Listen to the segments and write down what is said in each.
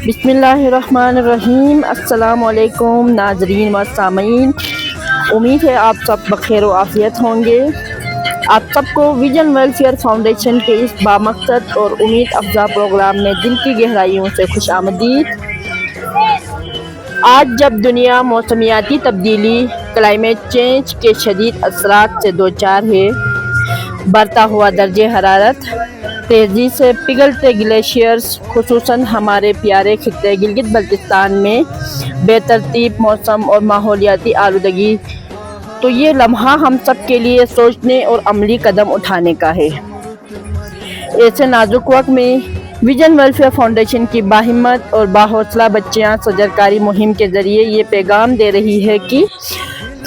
बिस्मिल्लाहिर्रहमानिर्रहीम। अस्सलाम वालेकुम नाजरीन व सामीन, उम्मीद है आप सब बखैर व आफियत होंगे। आप सबको विजन वेलफेयर फाउंडेशन के इस बामकसद और उम्मीद अफजा प्रोग्राम में दिल की गहराइयों से खुश आमदीद। आज जब दुनिया मौसमियाती तब्दीली क्लाइमेट चेंज के शदीद असरात से दो चार है, बढ़ता हुआ दर्जे हरारत, तेज़ी से पिघलते ग्लेशियर्स, खुसूसन हमारे प्यारे खित्ते गिलगित बल्तिस्तान में बेतरतीब मौसम और माहौलियाती आलूदगी, तो ये लम्हा हम सब के लिए सोचने और अमली कदम उठाने का है। ऐसे नाजुक वक्त में विजन वेलफेयर फाउंडेशन की बाहिम्मत और बाहौसला बच्चियां सजरकारी मुहिम के ज़रिए ये पैगाम दे रही है कि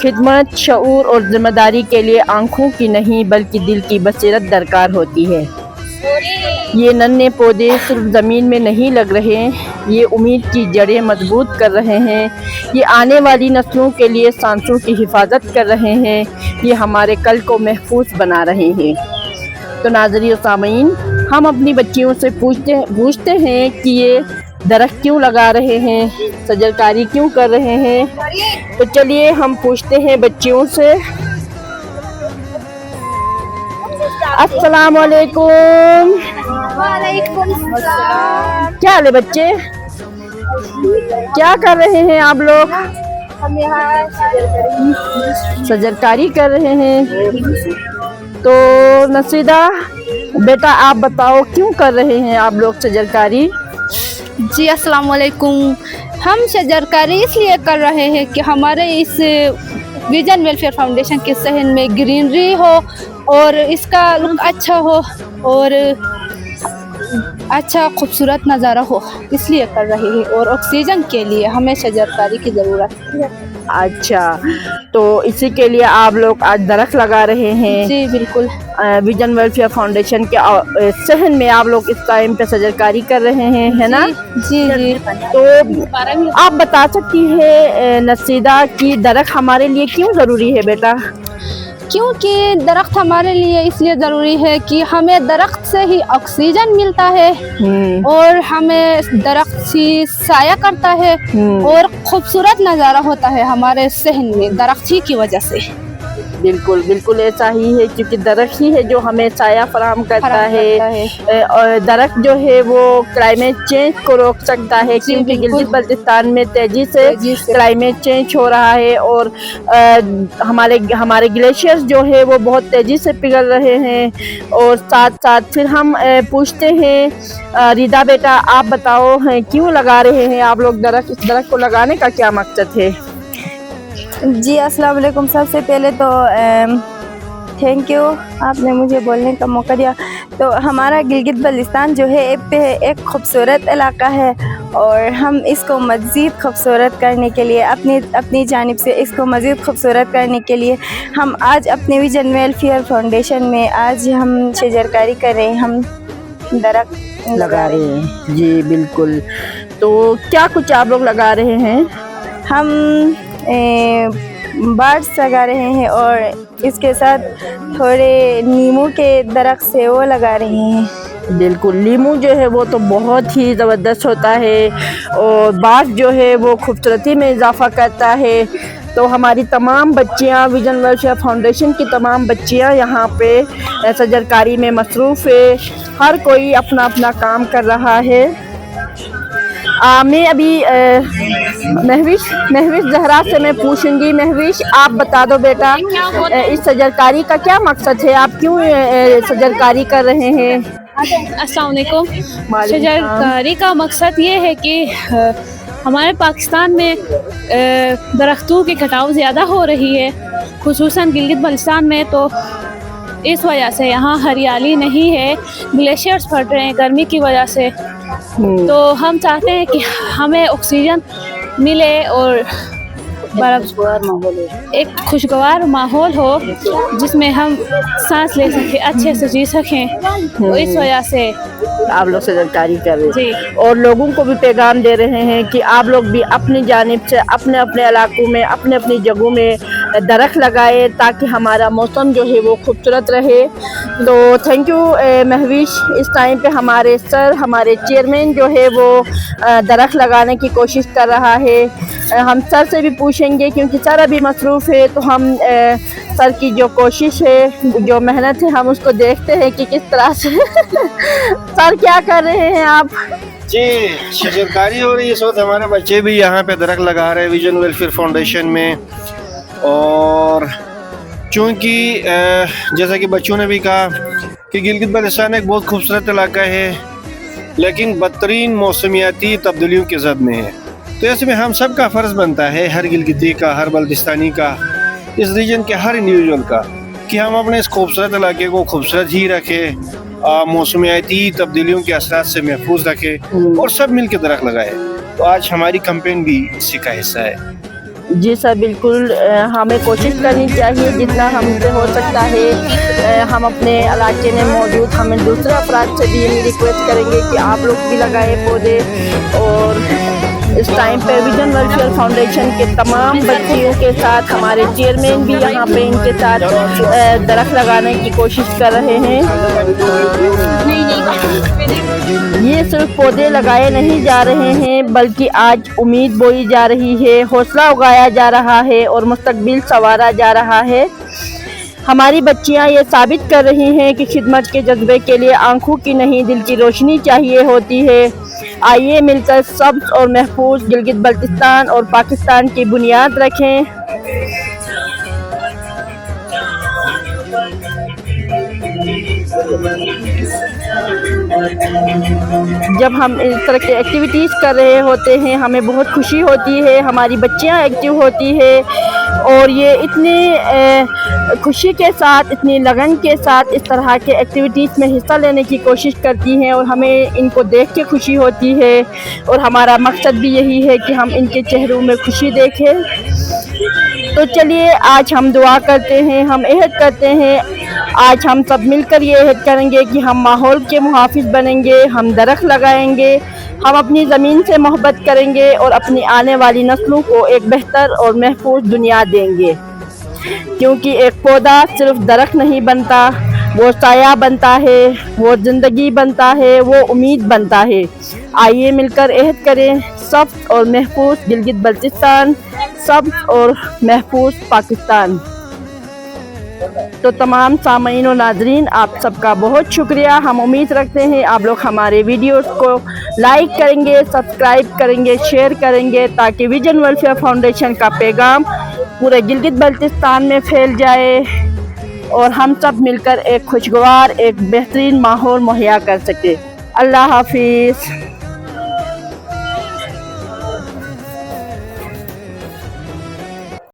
खिदमत, शऊर और जिम्मेदारी के लिए आँखों की नहीं बल्कि दिल की बसीरत दरकार होती है। ये नन्हे पौधे सिर्फ ज़मीन में नहीं लग रहे, ये उम्मीद की जड़ें मजबूत कर रहे हैं, ये आने वाली नस्लों के लिए सांसों की हिफाजत कर रहे हैं, ये हमारे कल को महफूज बना रहे हैं। तो नाज़रीन और सामीन, हम अपनी बच्चियों से पूछते हैं कि ये दरख्त क्यों लगा रहे हैं, सजरकारी क्यों कर रहे हैं। तो चलिए हम पूछते हैं बच्चियों से। अस्सलाम वालेकुम। वालेकुम सलाम। क्या हाल है बच्चे, क्या कर रहे हैं आप लोग? हम यहाँ सजरकारी कर रहे हैं। तो नसीदा बेटा, आप बताओ क्यों कर रहे हैं आप लोग सजरकारी? जी अस्सलाम वालेकुम। हम शजरकारी इसलिए कर रहे हैं कि हमारे इस विजन वेलफेयर फाउंडेशन के शहर में ग्रीनरी हो और इसका लुक अच्छा हो और अच्छा खूबसूरत नज़ारा हो, इसलिए कर रहे हैं। और ऑक्सीजन के लिए हमें शजरकारी की ज़रूरत है। अच्छा, तो इसी के लिए आप लोग आज दरख्त लगा रहे हैं? जी बिल्कुल। विजन वेलफेयर फाउंडेशन के सहन में आप लोग इस टाइम पे सजरकारी कर रहे हैं, है ना? जी जी। तो आप बता सकती है नसीदा कि दरख्त हमारे लिए क्यों ज़रूरी है बेटा? क्योंकि दरख्त हमारे लिए इसलिए ज़रूरी है कि हमें दरख्त से ही ऑक्सीजन मिलता है और हमें दरख्त ही साया करता है और खूबसूरत नज़ारा होता है हमारे शहर में दरख्त ही की वजह से। बिल्कुल बिल्कुल ऐसा ही है, क्योंकि दरख्त ही है जो हमें साया फराहम करता है। और दरख्त जो है वो क्लाइमेट चेंज को रोक सकता है, क्योंकि गिलगित बल्तिस्तान में तेज़ी से क्लाइमेट चेंज हो रहा है और हमारे ग्लेशियर्स जो है वो बहुत तेज़ी से पिघल रहे हैं। और साथ साथ फिर हम पूछते हैं रिदा बेटा, आप बताओ क्यों लगा रहे हैं आप लोग दरख्त? इस दरख्त को लगाने का क्या मकसद है? जी अस्सलाम वालेकुम। सबसे पहले तो थैंक यू, आपने मुझे बोलने का मौका दिया। तो हमारा गिलगित बल्तिस्तान जो है एक खूबसूरत इलाका है और हम इसको मज़ीद खूबसूरत करने के लिए अपनी जानिब से इसको मज़ीद खूबसूरत करने के लिए हम आज अपने विजन वेलफेयर फाउंडेशन में आज हम शजरकारी कर रहे हैं, हम दरख्त लगा रहे हैं। जी बिल्कुल। तो क्या कुछ आप लोग लगा रहे हैं? हम बर्ड्स लगा रहे हैं और इसके साथ थोड़े नींबू के दरख्त से वो लगा रहे हैं। बिल्कुल, नींबू जो है वो तो बहुत ही ज़बरदस्त होता है और बाग जो है वो खूबसूरती में इजाफा करता है। तो हमारी तमाम बच्चियां, विजन वेलफेयर फाउंडेशन की तमाम बच्चियां यहाँ पे सजरकारी में मसरूफ़ है। हर कोई अपना अपना काम कर रहा है। मैं अभी महविश जहरा से मैं पूछूंगी। महविश, आप बता दो बेटा, इस सजरकारी का क्या मकसद है? आप क्यों सजरकारी कर रहे हैं? अस्सलाम वालेकुम। शजरकारी का मकसद ये है कि हमारे पाकिस्तान में दरख्तों की कटाव ज़्यादा हो रही है, खुसूसन गिलगित बल्तिस्तान में। तो इस वजह से यहाँ हरियाली नहीं है, ग्लेशियर्स फट रहे हैं गर्मी की वजह से। तो हम चाहते हैं कि हमें ऑक्सीजन मिले और एक खुशगवार माहौल हो जिसमें हम सांस ले सकें, अच्छे से जी सकें। तो इस वजह से आप लोग सजरकारी कर रहे जी। हैं और लोगों को भी पैगाम दे रहे हैं कि आप लोग भी अपनी जानिब से अपने अपने इलाकों में, अपने अपनी जगहों में درخت لگائے تاکہ ہمارا موسم جو ہے وہ خوبصورت رہے. تو تھینک یو مہوش. اس ٹائم پہ ہمارے سر ہمارے چیئرمین جو ہے وہ درخت لگانے کی کوشش کر رہا ہے. ہم سر سے بھی پوچھیں گے کیونکہ سر ابھی مصروف ہے, تو ہم سر کی جو کوشش ہے جو محنت ہے ہم اس کو دیکھتے ہیں کہ کس طرح سے. سر کیا کر رہے ہیں آپ؟ جی شجرکاری ہو رہی ہے. اس وقت ہمارے بچے بھی یہاں پہ درخت لگا رہے ہیں ویژن ویلفیئر فاؤنڈیشن میں. اور چونکہ جیسا کہ بچوں نے بھی کہا کہ گلگت بلتستان ایک بہت خوبصورت علاقہ ہے لیکن بدترین موسمیاتی تبدیلیوں کے زد میں ہے. تو ایسے میں ہم سب کا فرض بنتا ہے, ہر گلگتی کا, ہر بلتستانی کا, اس ریجن کے ہر انڈیویجول کا, کہ ہم اپنے اس خوبصورت علاقے کو خوبصورت ہی رکھیں, موسمیاتی تبدیلیوں کے اثرات سے محفوظ رکھے اور سب مل کے درخت لگائے. تو آج ہماری کمپین بھی اسی کا حصہ ہے. جی سر بالکل, ہمیں کوشش کرنی چاہیے جتنا ہم سے ہو سکتا ہے. ہم اپنے علاقے میں موجود ہمیں دوسرے افراد سے بھی یہی ریکویسٹ کریں گے کہ آپ لوگ بھی لگائے پودے. اور اس ٹائم پہ ویژن ویلفیئر فاؤنڈیشن کے تمام بچیوں کے ساتھ ہمارے چیئرمین بھی یہاں پہ ان کے ساتھ درخت لگانے کی کوشش کر رہے ہیں. یہ صرف پودے لگائے نہیں جا رہے ہیں بلکہ آج امید بوئی جا رہی ہے, حوصلہ اگایا جا رہا ہے اور مستقبل سنوارا جا رہا ہے. ہماری بچیاں یہ ثابت کر رہی ہیں کہ خدمت کے جذبے کے لیے آنکھوں کی نہیں دل کی روشنی چاہیے ہوتی ہے. آئیے مل کر سبز اور محفوظ گلگت بلتستان اور پاکستان کی بنیاد رکھیں. جب ہم اس طرح کی ایکٹیویٹیز کر رہے ہوتے ہیں ہمیں بہت خوشی ہوتی ہے, ہماری بچیاں ایکٹیو ہوتی ہے اور یہ اتنی خوشی کے ساتھ, اتنی لگن کے ساتھ اس طرح کے ایکٹیویٹیز میں حصہ لینے کی کوشش کرتی ہیں اور ہمیں ان کو دیکھ کے خوشی ہوتی ہے. اور ہمارا مقصد بھی یہی ہے کہ ہم ان کے چہروں میں خوشی دیکھیں. تو چلیے آج ہم دعا کرتے ہیں, ہم عہد کرتے ہیں, آج ہم سب مل کر یہ عہد کریں گے کہ ہم ماحول کے محافظ بنیں گے, ہم درخت لگائیں گے, ہم اپنی زمین سے محبت کریں گے اور اپنی آنے والی نسلوں کو ایک بہتر اور محفوظ دنیا دیں گے. کیونکہ ایک پودا صرف درخت نہیں بنتا, وہ سایہ بنتا ہے, وہ زندگی بنتا ہے, وہ امید بنتا ہے. آئیے مل کر عہد کریں, سبز اور محفوظ گلگت بلتستان, سبز اور محفوظ پاکستان. تو تمام سامعین و ناظرین آپ سب کا بہت شکریہ. ہم امید رکھتے ہیں آپ لوگ ہمارے ویڈیوز کو لائک کریں گے, سبسکرائب کریں گے, شیئر کریں گے تاکہ ویژن ویلفیئر فاؤنڈیشن کا پیغام پورے گلگت بلتستان میں پھیل جائے اور ہم سب مل کر ایک خوشگوار, ایک بہترین ماحول مہیا کر سکے. اللہ حافظ.